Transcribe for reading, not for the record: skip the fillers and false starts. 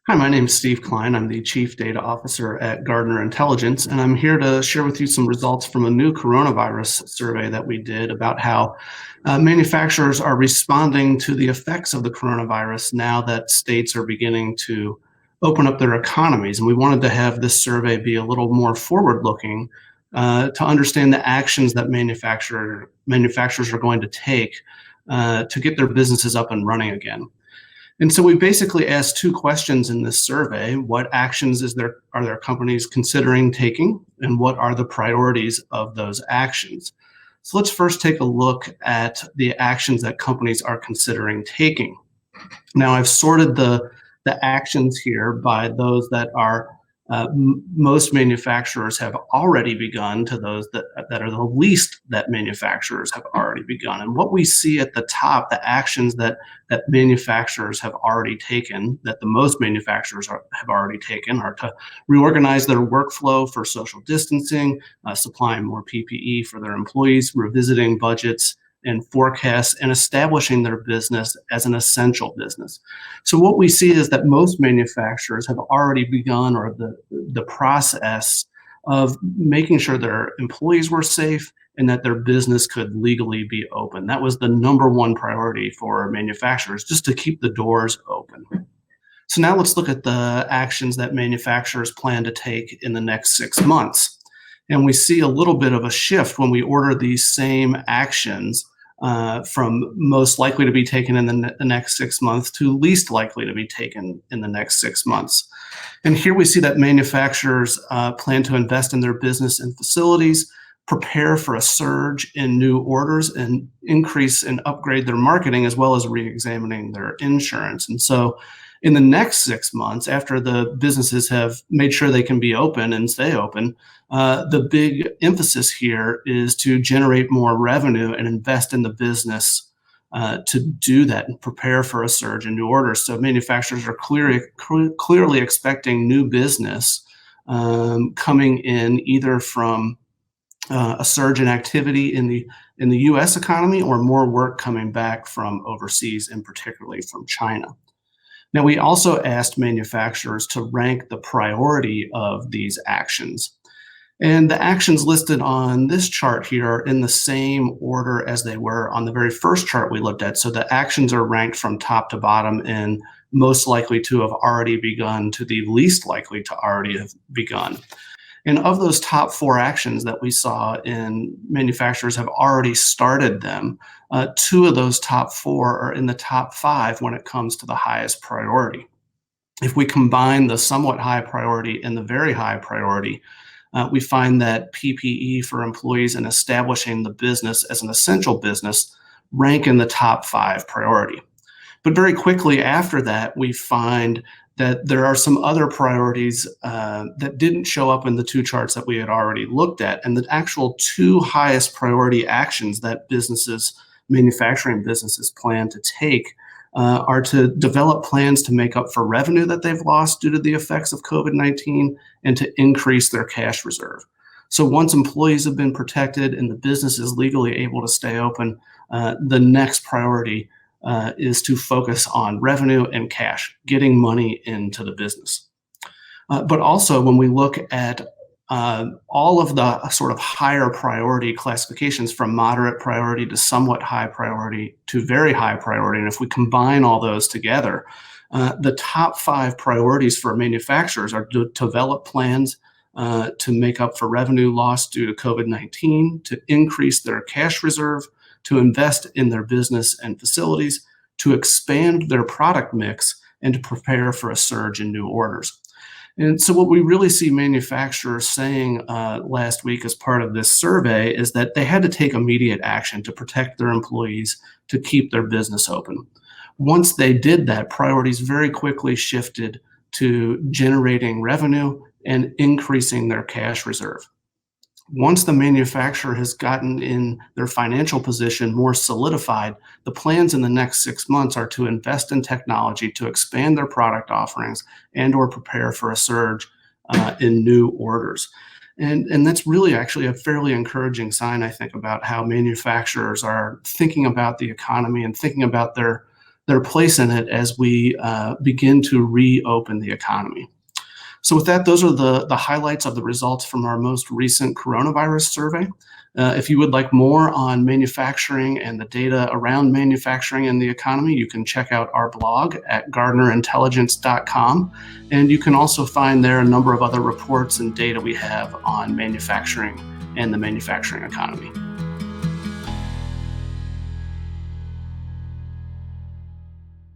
Hi, my name is Steve Klein. I'm the Chief Data Officer at Gardner Intelligence, and I'm here to share with you some results from a new coronavirus survey that we did about how manufacturers are responding to the effects of the coronavirus now that states are beginning to open up their economies. And we wanted to have this survey be a little more forward-looking to understand the actions that manufacturers are going to take to get their businesses up and running again. And so we basically asked two questions in this survey. What actions are their companies considering taking, and what are the priorities of those actions? So let's first take a look at the actions that companies are considering taking. Now, I've sorted the actions here by those that are most manufacturers have already begun to those that are the least that manufacturers have already begun. And what we see at the top, the actions that manufacturers have already taken, that the most manufacturers have already taken, are to reorganize their workflow for social distancing, supplying more PPE for their employees, revisiting budgets and forecasts, and establishing their business as an essential business. So what we see is that most manufacturers have already begun, or the process of making sure their employees were safe and that their business could legally be open. That was the number one priority for manufacturers, just to keep the doors open. So now let's look at the actions that manufacturers plan to take in the next 6 months. And we see a little bit of a shift when we order these same actions from most likely to be taken in the next 6 months to least likely to be taken in the next 6 months. And here we see that manufacturers plan to invest in their business and facilities, prepare for a surge in new orders, and increase and upgrade their marketing, as well as re-examining their insurance. And so in the next 6 months, after the businesses have made sure they can be open and stay open, the big emphasis here is to generate more revenue and invest in the business to do that and prepare for a surge in new orders. So manufacturers are clearly expecting new business coming in, either from a surge in activity in the U.S. economy, or more work coming back from overseas, and particularly from China. Now, we also asked manufacturers to rank the priority of these actions. And the actions listed on this chart here are in the same order as they were on the very first chart we looked at. So the actions are ranked from top to bottom, and most likely to have already begun to the least likely to already have begun. And of those top 4 actions that we saw in manufacturers have already started them, 2 of those top 4 are in the top 5 when it comes to the highest priority. If we combine the somewhat high priority and the very high priority, we find that PPE for employees and establishing the business as an essential business rank in the top 5 priority. But very quickly after that, we find that there are some other priorities that didn't show up in the 2 charts that we had already looked at. And the actual 2 highest priority actions that manufacturing businesses plan to take are to develop plans to make up for revenue that they've lost due to the effects of COVID-19, and to increase their cash reserve. So once employees have been protected and the business is legally able to stay open, the next priority is to focus on revenue and cash, getting money into the business. But also, when we look at all of the sort of higher priority classifications, from moderate priority to somewhat high priority to very high priority, and if we combine all those together, the top 5 priorities for manufacturers are to develop plans to make up for revenue lost due to COVID-19, to increase their cash reserve, to invest in their business and facilities, to expand their product mix, and to prepare for a surge in new orders. And so what we really see manufacturers saying last week as part of this survey is that they had to take immediate action to protect their employees, to keep their business open. Once they did that, priorities very quickly shifted to generating revenue and increasing their cash reserve. Once the manufacturer has gotten in their financial position more solidified, the plans in the next 6 months are to invest in technology to expand their product offerings and/or prepare for a surge in new orders. And that's really actually a fairly encouraging sign, I think, about how manufacturers are thinking about the economy and thinking about their their place in it as we begin to reopen the economy. So with that, those are the highlights of the results from our most recent coronavirus survey. If you would like more on manufacturing and the data around manufacturing and the economy, you can check out our blog at gardnerintelligence.com. And you can also find there a number of other reports and data we have on manufacturing and the manufacturing economy.